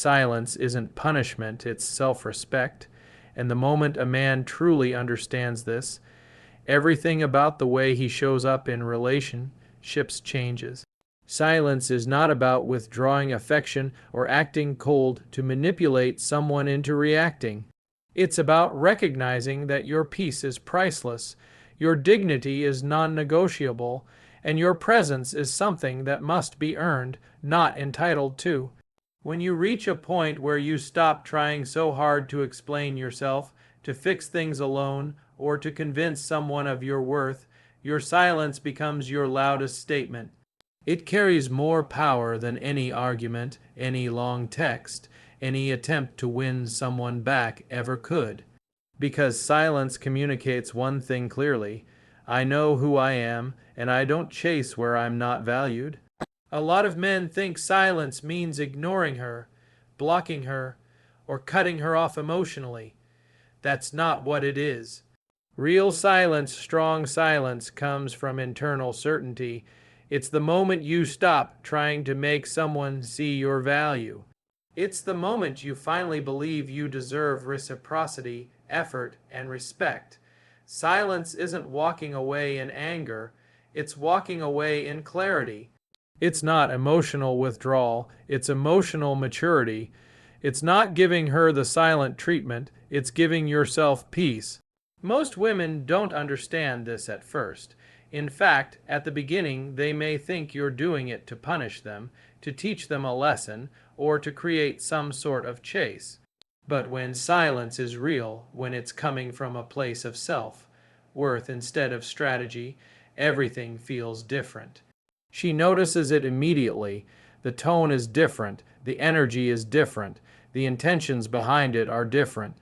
Silence isn't punishment, it's self-respect. And the moment a man truly understands this, everything about the way he shows up in relationships changes. Silence is not about withdrawing affection or acting cold to manipulate someone into reacting. It's about recognizing that your peace is priceless, your dignity is non-negotiable, and your presence is something that must be earned, not entitled to. When you reach a point where you stop trying so hard to explain yourself, to fix things alone, or to convince someone of your worth, your silence becomes your loudest statement. It carries more power than any argument, any long text, any attempt to win someone back ever could. Because silence communicates one thing clearly: I know who I am, and I don't chase where I'm not valued. A lot of men think silence means ignoring her, blocking her, or cutting her off emotionally. That's not what it is. Real silence, strong silence, comes from internal certainty. It's the moment you stop trying to make someone see your value. It's the moment you finally believe you deserve reciprocity, effort, and respect. Silence isn't walking away in anger, it's walking away in clarity. It's not emotional withdrawal, it's emotional maturity. It's not giving her the silent treatment, it's giving yourself peace. Most women don't understand this at first. In fact, at the beginning, they may think you're doing it to punish them, to teach them a lesson, or to create some sort of chase. But when silence is real, when it's coming from a place of self-worth instead of strategy, everything feels different. She notices it immediately. The tone is different, the energy is different, the intentions behind it are different.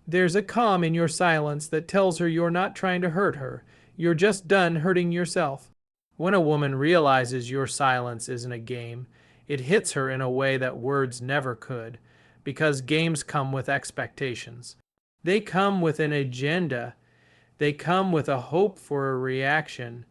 There's a calm in your silence that tells her you're not trying to hurt her. You're just done hurting yourself. When a woman realizes your silence isn't a game, it hits her in a way that words never could, because games come with expectations. They come with an agenda. They come with a hope for a reaction.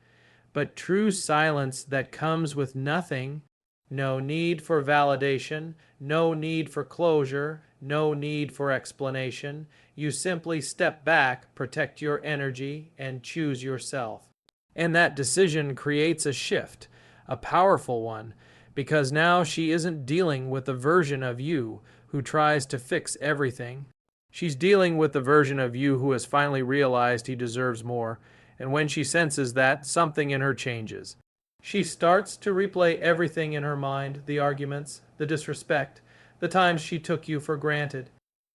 But true silence that comes with nothing, no need for validation, no need for closure, no need for explanation. You simply step back, protect your energy, and choose yourself. And that decision creates a shift, a powerful one, because now she isn't dealing with the version of you who tries to fix everything. She's dealing with the version of you who has finally realized he deserves more. And when she senses that, something in her changes. She starts to replay everything in her mind, the arguments, the disrespect, the times she took you for granted,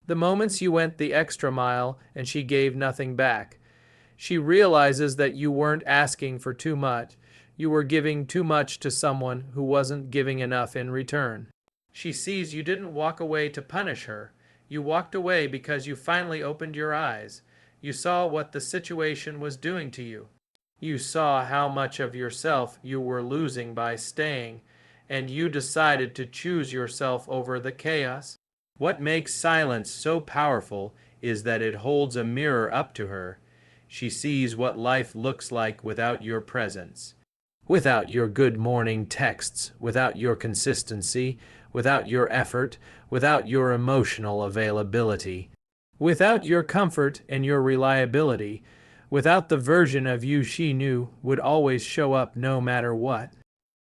the moments you went the extra mile and she gave nothing back. She realizes that you weren't asking for too much. You were giving too much to someone who wasn't giving enough in return. She sees you didn't walk away to punish her. You walked away because you finally opened your eyes. You saw what the situation was doing to you. You saw how much of yourself you were losing by staying, and you decided to choose yourself over the chaos. What makes silence so powerful is that it holds a mirror up to her. She sees what life looks like without your presence. Without your good morning texts, without your consistency, without your effort, without your emotional availability. Without your comfort and your reliability, without the version of you she knew would always show up no matter what.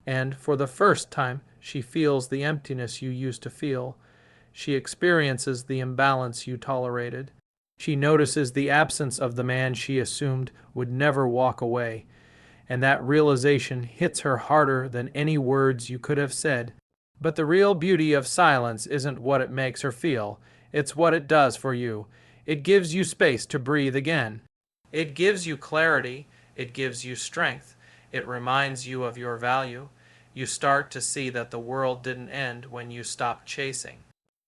And for the first time, she feels the emptiness you used to feel. She experiences the imbalance you tolerated. She notices the absence of the man she assumed would never walk away. And that realization hits her harder than any words you could have said. But the real beauty of silence isn't what it makes her feel. It's what it does for you. It gives you space to breathe again. It gives you clarity. It gives you strength. It reminds you of your value. You start to see that the world didn't end when you stopped chasing.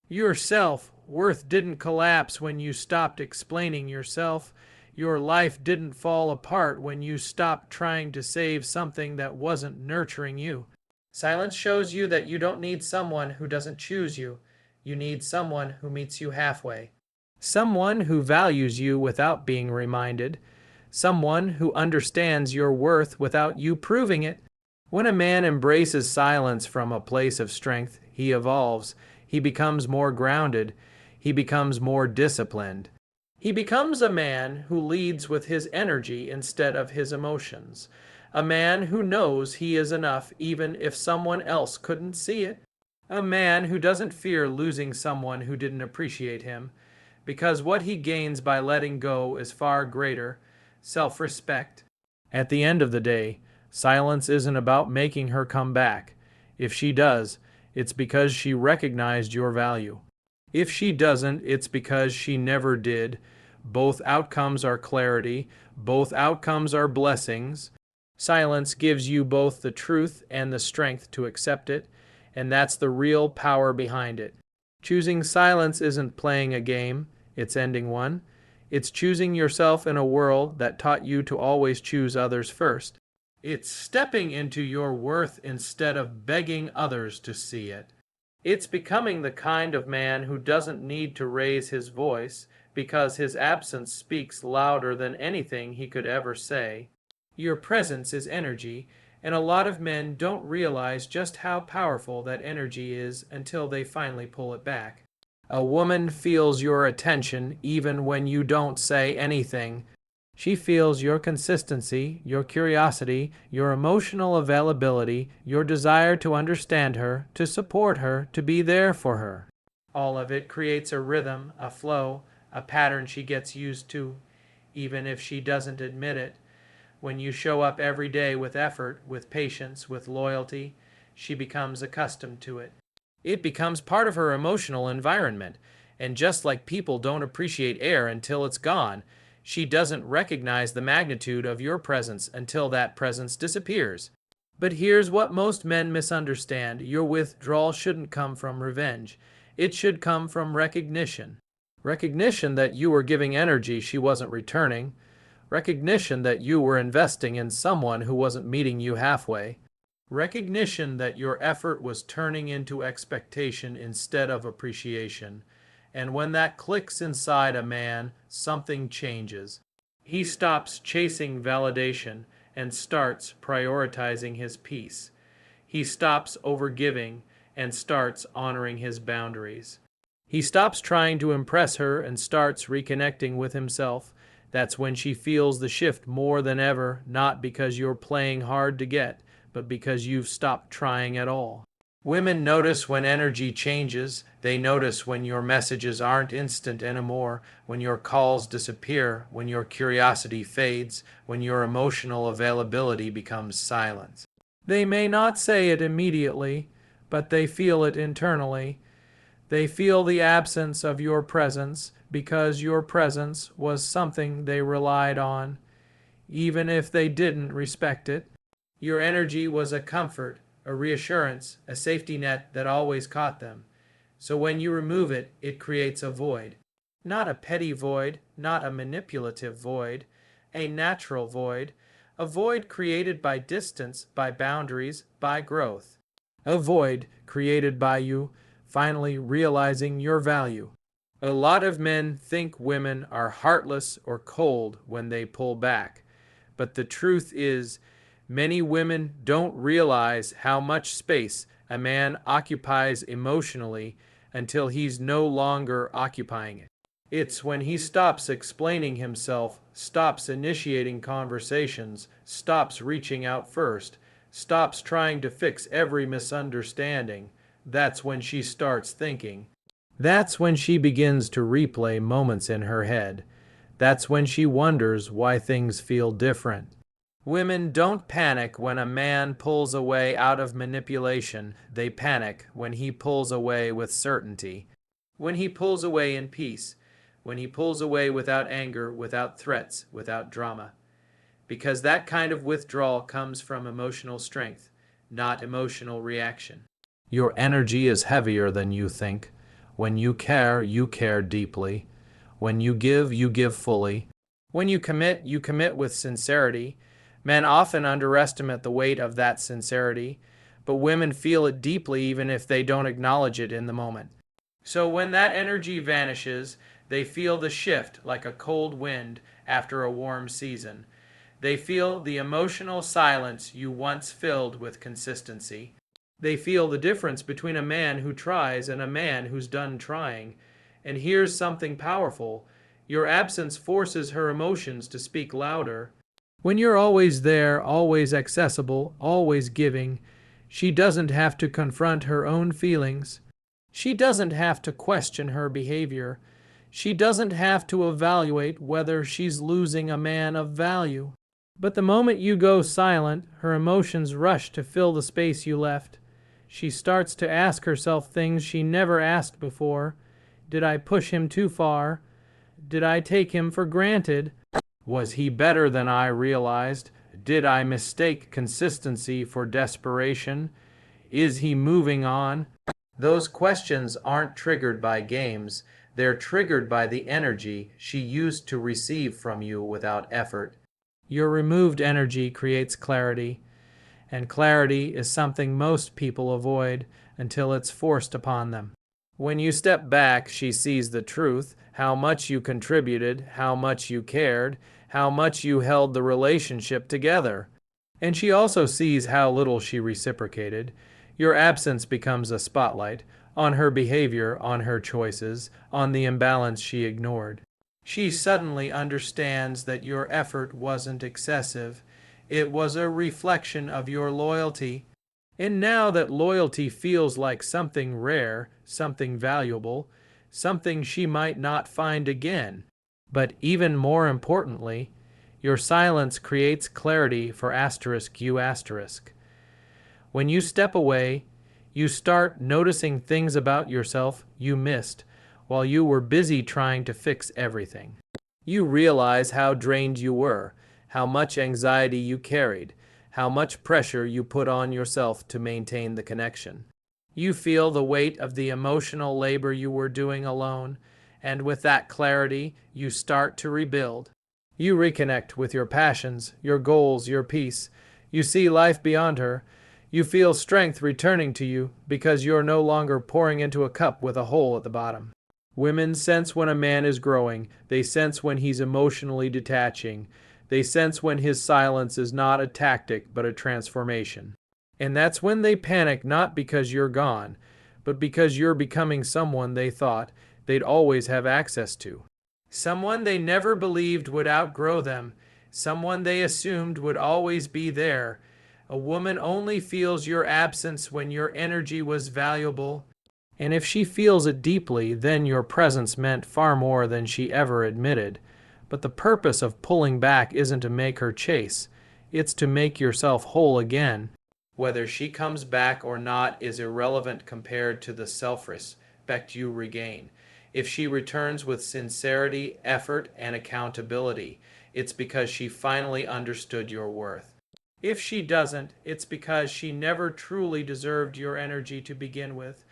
Your self-worth didn't collapse when you stopped explaining yourself. Your life didn't fall apart when you stopped trying to save something that wasn't nurturing you. Silence shows you that you don't need someone who doesn't choose you. You need someone who meets you halfway. Someone who values you without being reminded. Someone who understands your worth without you proving it. When a man embraces silence from a place of strength, he evolves. He becomes more grounded. He becomes more disciplined. He becomes a man who leads with his energy instead of his emotions. A man who knows he is enough even if someone else couldn't see it. A man who doesn't fear losing someone who didn't appreciate him, because what he gains by letting go is far greater: self-respect. At the end of the day, silence isn't about making her come back. If she does, it's because she recognized your value. If she doesn't, it's because she never did. Both outcomes are clarity. Both outcomes are blessings. Silence gives you both the truth and the strength to accept it, and that's the real power behind it. Choosing silence isn't playing a game, it's ending one. It's choosing yourself in a world that taught you to always choose others first. It's stepping into your worth instead of begging others to see it. It's becoming the kind of man who doesn't need to raise his voice because his absence speaks louder than anything he could ever say. Your presence is energy, and a lot of men don't realize just how powerful that energy is until they finally pull it back. A woman feels your attention even when you don't say anything. She feels your consistency, your curiosity, your emotional availability, your desire to understand her, to support her, to be there for her. All of it creates a rhythm, a flow, a pattern she gets used to, even if she doesn't admit it. When you show up every day with effort, with patience, with loyalty, she becomes accustomed to it. It becomes part of her emotional environment. And just like people don't appreciate air until it's gone, she doesn't recognize the magnitude of your presence until that presence disappears. But here's what most men misunderstand: your withdrawal shouldn't come from revenge. It should come from recognition. Recognition that you were giving energy she wasn't returning. Recognition that you were investing in someone who wasn't meeting you halfway. Recognition that your effort was turning into expectation instead of appreciation. And when that clicks inside a man, something changes. He stops chasing validation and starts prioritizing his peace. He stops overgiving and starts honoring his boundaries. He stops trying to impress her and starts reconnecting with himself. That's when she feels the shift more than ever, not because you're playing hard to get, but because you've stopped trying at all. Women notice when energy changes. They notice when your messages aren't instant anymore, when your calls disappear, when your curiosity fades, when your emotional availability becomes silence. They may not say it immediately, but they feel it internally. They feel the absence of your presence because your presence was something they relied on, even if they didn't respect it. Your energy was a comfort, a reassurance, a safety net that always caught them. So when you remove it, it creates a void. Not a petty void, not a manipulative void, a natural void, a void created by distance, by boundaries, by growth. A void created by you finally realizing your value. A lot of men think women are heartless or cold when they pull back, but the truth is, many women don't realize how much space a man occupies emotionally until he's no longer occupying it. It's when he stops explaining himself, stops initiating conversations, stops reaching out first, stops trying to fix every misunderstanding. That's when she starts thinking. That's when she begins to replay moments in her head. That's when she wonders why things feel different. Women don't panic when a man pulls away out of manipulation. They panic when he pulls away with certainty. When he pulls away in peace. When he pulls away without anger, without threats, without drama. Because that kind of withdrawal comes from emotional strength, not emotional reaction. Your energy is heavier than you think. When you care deeply. When you give fully. When you commit with sincerity. Men often underestimate the weight of that sincerity, but women feel it deeply even if they don't acknowledge it in the moment. So when that energy vanishes, they feel the shift like a cold wind after a warm season. They feel the emotional silence you once filled with consistency. They feel the difference between a man who tries and a man who's done trying. And here's something powerful. Your absence forces her emotions to speak louder. When you're always there, always accessible, always giving, she doesn't have to confront her own feelings. She doesn't have to question her behavior. She doesn't have to evaluate whether she's losing a man of value. But the moment you go silent, her emotions rush to fill the space you left. She starts to ask herself things she never asked before. Did I push him too far? Did I take him for granted? Was he better than I realized? Did I mistake consistency for desperation? Is he moving on? Those questions aren't triggered by games. They're triggered by the energy she used to receive from you without effort. Your removed energy creates clarity, and clarity is something most people avoid until it's forced upon them. When you step back, she sees the truth, how much you contributed, how much you cared, how much you held the relationship together. And she also sees how little she reciprocated. Your absence becomes a spotlight on her behavior, on her choices, on the imbalance she ignored. She suddenly understands that your effort wasn't excessive. It was a reflection of your loyalty. And now that loyalty feels like something rare, something valuable, something she might not find again. But even more importantly, your silence creates clarity for *U*. When you step away, you start noticing things about yourself you missed while you were busy trying to fix everything. You realize how drained you were, how much anxiety you carried, how much pressure you put on yourself to maintain the connection. You feel the weight of the emotional labor you were doing alone, and with that clarity, you start to rebuild. You reconnect with your passions, your goals, your peace. You see life beyond her. You feel strength returning to you because you're no longer pouring into a cup with a hole at the bottom. Women sense when a man is growing. They sense when he's emotionally detaching. They sense when his silence is not a tactic but a transformation. And that's when they panic, not because you're gone, but because you're becoming someone they thought they'd always have access to. Someone they never believed would outgrow them. Someone they assumed would always be there. A woman only feels your absence when your energy was valuable. And if she feels it deeply, then your presence meant far more than she ever admitted. But the purpose of pulling back isn't to make her chase. It's to make yourself whole again. Whether she comes back or not is irrelevant compared to the self-respect you regain. If she returns with sincerity, effort, and accountability, it's because she finally understood your worth. If she doesn't, it's because she never truly deserved your energy to begin with.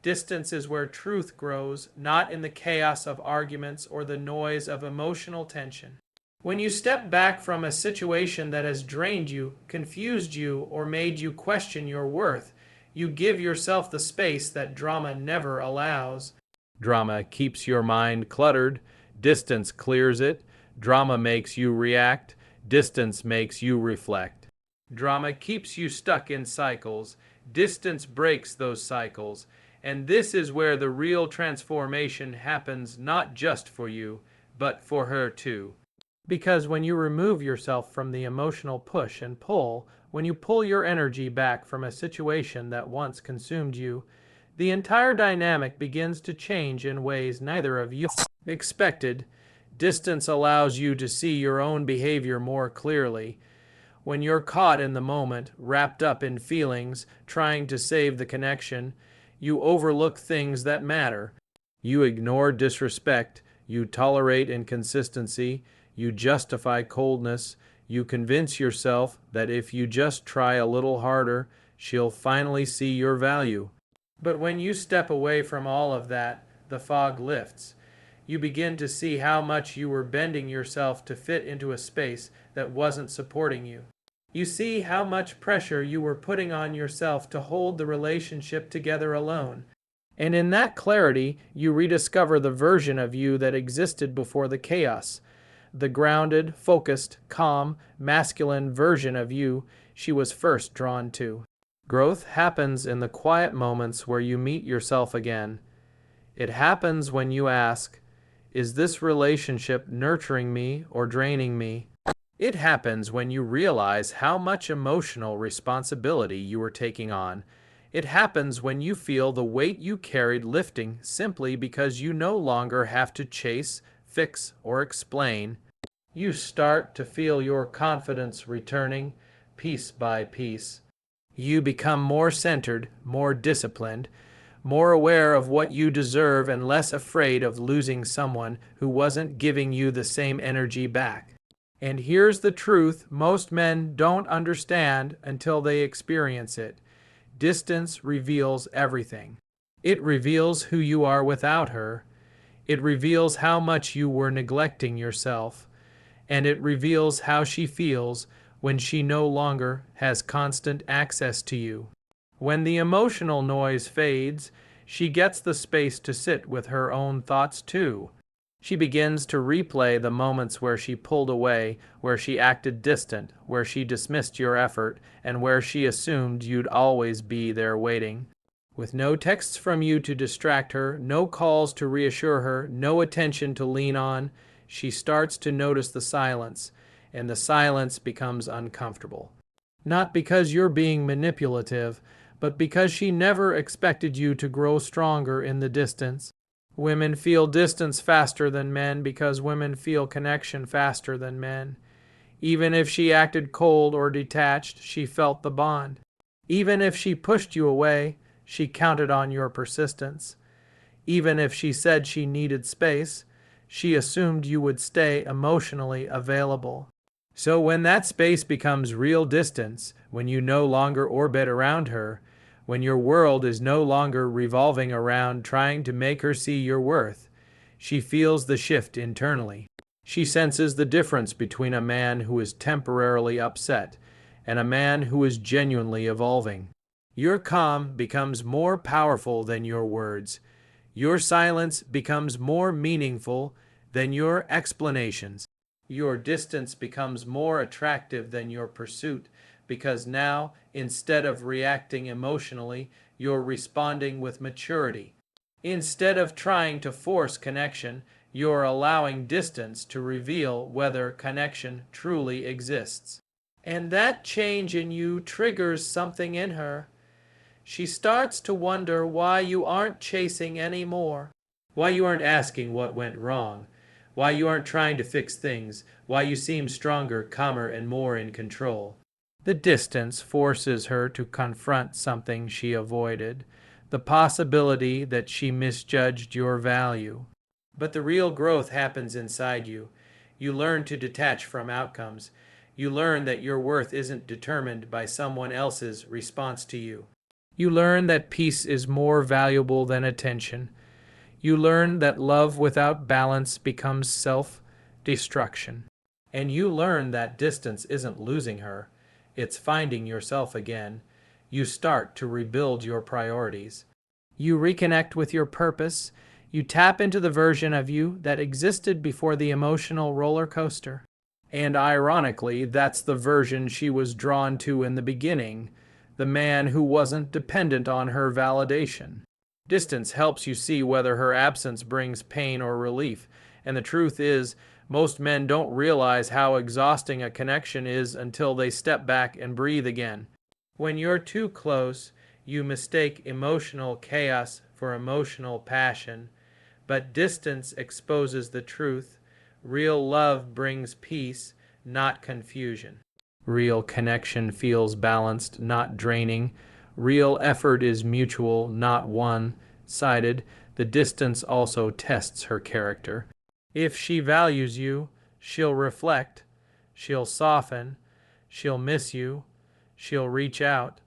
Distance is where truth grows, not in the chaos of arguments or the noise of emotional tension. When you step back from a situation that has drained you, confused you, or made you question your worth, you give yourself the space that drama never allows. Drama keeps your mind cluttered. Distance clears it. Drama makes you react. Distance makes you reflect. Drama keeps you stuck in cycles. Distance breaks those cycles. And this is where the real transformation happens, not just for you, but for her too. Because when you remove yourself from the emotional push and pull, when you pull your energy back from a situation that once consumed you, the entire dynamic begins to change in ways neither of you expected. Distance allows you to see your own behavior more clearly. When you're caught in the moment, wrapped up in feelings, trying to save the connection, you overlook things that matter. You ignore disrespect. You tolerate inconsistency. You justify coldness. You convince yourself that if you just try a little harder, she'll finally see your value. But when you step away from all of that, the fog lifts. You begin to see how much you were bending yourself to fit into a space that wasn't supporting you. You see how much pressure you were putting on yourself to hold the relationship together alone. And in that clarity, you rediscover the version of you that existed before the chaos. The grounded, focused, calm, masculine version of you she was first drawn to. Growth happens in the quiet moments where you meet yourself again. It happens when you ask, is this relationship nurturing me or draining me? It happens when you realize how much emotional responsibility you are taking on. It happens when you feel the weight you carried lifting simply because you no longer have to chase, fix, or explain. You start to feel your confidence returning piece by piece. You become more centered, more disciplined, more aware of what you deserve, and less afraid of losing someone who wasn't giving you the same energy back. And here's the truth most men don't understand until they experience it. Distance reveals everything. It reveals who you are without her. It reveals how much you were neglecting yourself. And it reveals how she feels when she no longer has constant access to you. When the emotional noise fades, she gets the space to sit with her own thoughts too. She begins to replay the moments where she pulled away, where she acted distant, where she dismissed your effort, and where she assumed you'd always be there waiting. With no texts from you to distract her, no calls to reassure her, no attention to lean on, she starts to notice the silence, and the silence becomes uncomfortable. Not because you're being manipulative, but because she never expected you to grow stronger in the distance. Women feel distance faster than men because women feel connection faster than men. Even if she acted cold or detached, she felt the bond. Even if she pushed you away, she counted on your persistence. Even if she said she needed space, she assumed you would stay emotionally available. So when that space becomes real distance, when you no longer orbit around her, when your world is no longer revolving around trying to make her see your worth, she feels the shift internally. She senses the difference between a man who is temporarily upset and a man who is genuinely evolving. Your calm becomes more powerful than your words. Your silence becomes more meaningful than your explanations. Your distance becomes more attractive than your pursuit, because now, instead of reacting emotionally, you're responding with maturity. Instead of trying to force connection, you're allowing distance to reveal whether connection truly exists. And that change in you triggers something in her. She starts to wonder why you aren't chasing anymore, why you aren't asking what went wrong, why you aren't trying to fix things, why you seem stronger, calmer, and more in control. The distance forces her to confront something she avoided, the possibility that she misjudged your value. But the real growth happens inside you. You learn to detach from outcomes. You learn that your worth isn't determined by someone else's response to you. You learn that peace is more valuable than attention. You learn that love without balance becomes self-destruction. And you learn that distance isn't losing her. It's finding yourself again. You start to rebuild your priorities. You reconnect with your purpose. You tap into the version of you that existed before the emotional roller coaster. And ironically, that's the version she was drawn to in the beginning, the man who wasn't dependent on her validation. Distance helps you see whether her absence brings pain or relief, and the truth is, most men don't realize how exhausting a connection is until they step back and breathe again. When you're too close, you mistake emotional chaos for emotional passion, but distance exposes the truth. Real love brings peace, not confusion. Real connection feels balanced, not draining. Real effort is mutual, not one-sided. The distance also tests her character. If she values you, she'll reflect, she'll soften, she'll miss you, she'll reach out,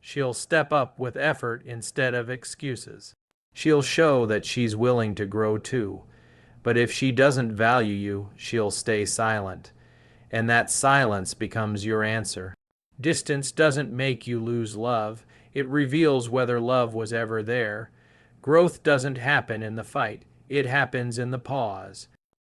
she'll step up with effort instead of excuses. She'll show that she's willing to grow too. But if she doesn't value you, she'll stay silent. And that silence becomes your answer. Distance doesn't make you lose love. It reveals whether love was ever there. Growth doesn't happen in the fight. It happens in the pause.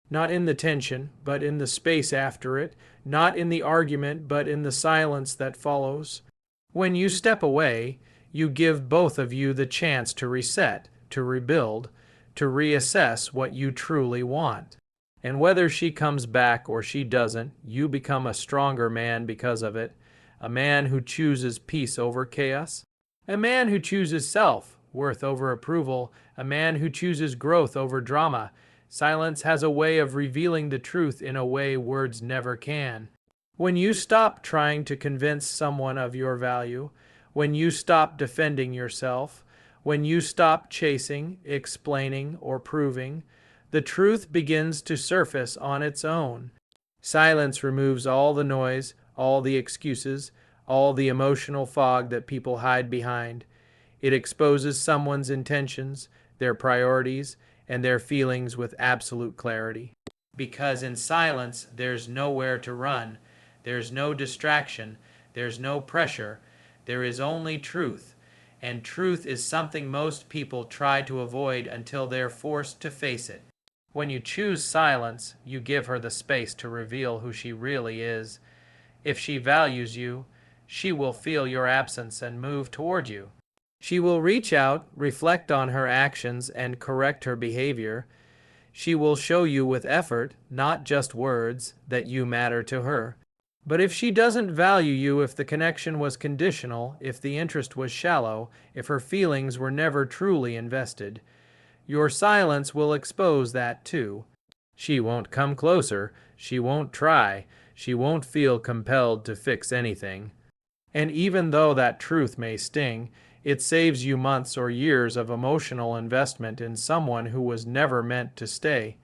Not in the tension, but in the space after it. Not in the argument, but in the silence that follows. When you step away, you give both of you the chance to reset, to rebuild, to reassess what you truly want. And whether she comes back or she doesn't, you become a stronger man because of it, a man who chooses peace over chaos, a man who chooses self-worth over approval, a man who chooses growth over drama. Silence has a way of revealing the truth in a way words never can. When you stop trying to convince someone of your value, when you stop defending yourself, when you stop chasing, explaining, or proving, the truth begins to surface on its own. Silence removes all the noise, all the excuses, all the emotional fog that people hide behind. It exposes someone's intentions, their priorities, and their feelings with absolute clarity. Because in silence, there's nowhere to run. There's no distraction. There's no pressure. There is only truth. And truth is something most people try to avoid until they're forced to face it. When you choose silence, you give her the space to reveal who she really is. If she values you, she will feel your absence and move toward you. She will reach out, reflect on her actions, and correct her behavior. She will show you with effort, not just words, that you matter to her. But if she doesn't value you, if the connection was conditional, if the interest was shallow, if her feelings were never truly invested, your silence will expose that too. She won't come closer, she won't try, she won't feel compelled to fix anything. And even though that truth may sting, it saves you months or years of emotional investment in someone who was never meant to stay.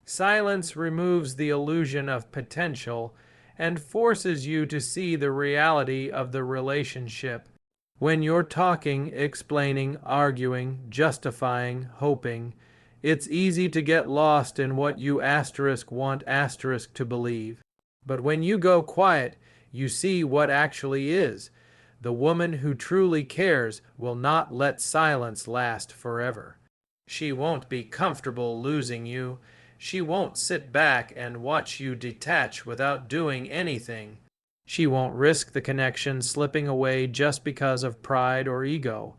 Silence removes the illusion of potential and forces you to see the reality of the relationship. When you're talking, explaining, arguing, justifying, hoping, it's easy to get lost in what you want to believe. But when you go quiet, you see what actually is. The woman who truly cares will not let silence last forever. She won't be comfortable losing you. She won't sit back and watch you detach without doing anything. She won't risk the connection slipping away just because of pride or ego.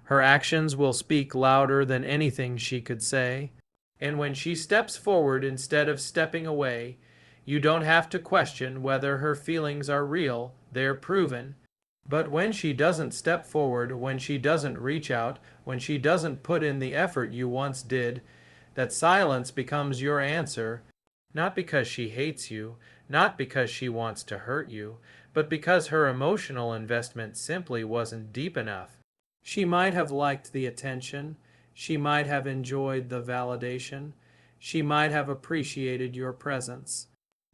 Her actions will speak louder than anything she could say. And when she steps forward instead of stepping away, you don't have to question whether her feelings are real, they're proven. But when she doesn't step forward, when she doesn't reach out, when she doesn't put in the effort you once did, that silence becomes your answer, not because she hates you, not because she wants to hurt you, but because her emotional investment simply wasn't deep enough. She might have liked the attention, she might have enjoyed the validation, she might have appreciated your presence.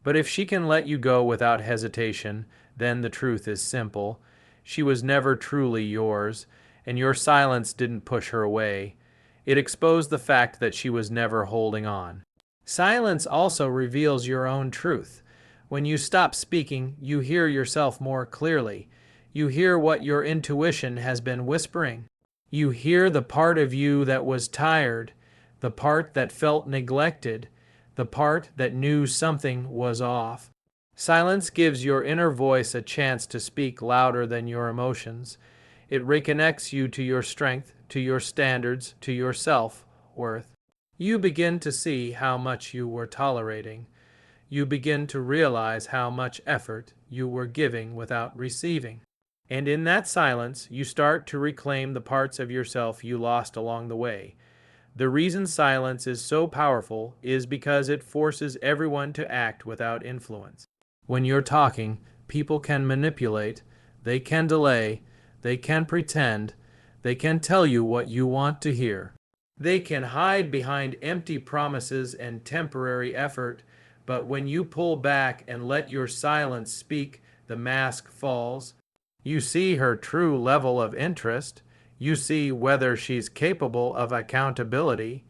But if she can let you go without hesitation, then the truth is simple. She was never truly yours, and your silence didn't push her away. It exposed the fact that she was never holding on. Silence also reveals your own truth. When you stop speaking, you hear yourself more clearly. You hear what your intuition has been whispering. You hear the part of you that was tired, the part that felt neglected, the part that knew something was off. Silence gives your inner voice a chance to speak louder than your emotions. It reconnects you to your strength, to your standards, to your self-worth. You begin to see how much you were tolerating. You begin to realize how much effort you were giving without receiving. And in that silence, you start to reclaim the parts of yourself you lost along the way. The reason silence is so powerful is because it forces everyone to act without influence. When you're talking, people can manipulate, they can delay, they can pretend, they can tell you what you want to hear. They can hide behind empty promises and temporary effort, but when you pull back and let your silence speak, the mask falls. You see her true level of interest. You see whether she's capable of accountability.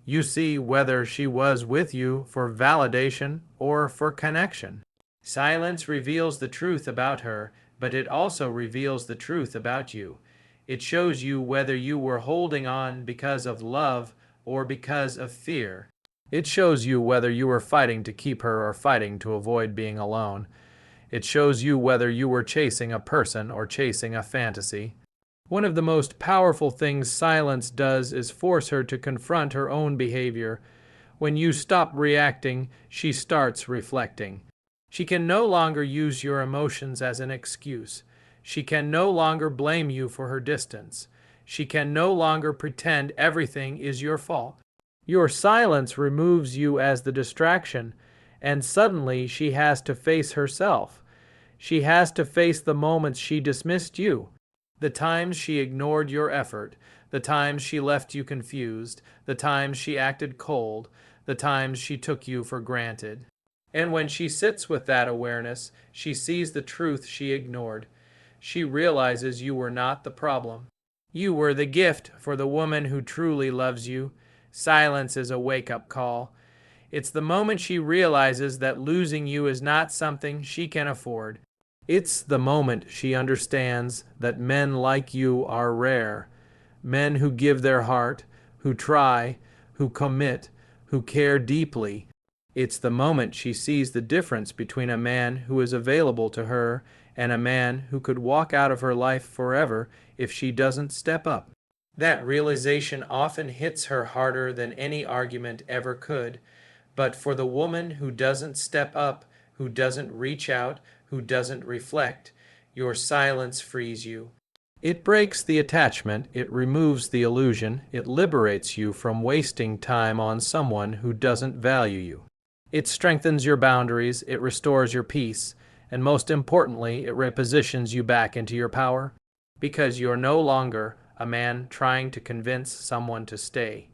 You see whether she was with you for validation or for connection. Silence reveals the truth about her, but it also reveals the truth about you. It shows you whether you were holding on because of love or because of fear. It shows you whether you were fighting to keep her or fighting to avoid being alone. It shows you whether you were chasing a person or chasing a fantasy. One of the most powerful things silence does is force her to confront her own behavior. When you stop reacting, she starts reflecting. She can no longer use your emotions as an excuse. She can no longer blame you for her distance. She can no longer pretend everything is your fault. Your silence removes you as the distraction, and suddenly she has to face herself. She has to face the moments she dismissed you, the times she ignored your effort, the times she left you confused, the times she acted cold, the times she took you for granted. And when she sits with that awareness, she sees the truth she ignored. She realizes you were not the problem. You were the gift for the woman who truly loves you. Silence is a wake-up call. It's the moment she realizes that losing you is not something she can afford. It's the moment she understands that men like you are rare. Men who give their heart, who try, who commit, who care deeply. It's the moment she sees the difference between a man who is available to her and a man who could walk out of her life forever if she doesn't step up. That realization often hits her harder than any argument ever could. But for the woman who doesn't step up, who doesn't reach out, who doesn't reflect, your silence frees you. It breaks the attachment, it removes the illusion, it liberates you from wasting time on someone who doesn't value you. It strengthens your boundaries, it restores your peace, and most importantly, it repositions you back into your power, because you're no longer a man trying to convince someone to stay.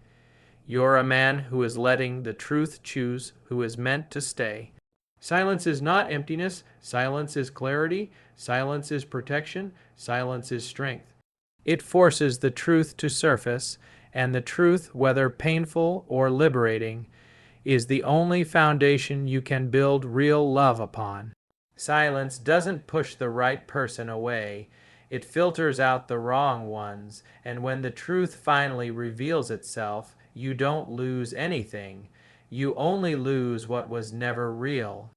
You're a man who is letting the truth choose who is meant to stay. Silence is not emptiness. Silence is clarity. Silence is protection. Silence is strength. It forces the truth to surface, and the truth, whether painful or liberating, is the only foundation you can build real love upon. Silence doesn't push the right person away. It filters out the wrong ones, and when the truth finally reveals itself, you don't lose anything. You only lose what was never real.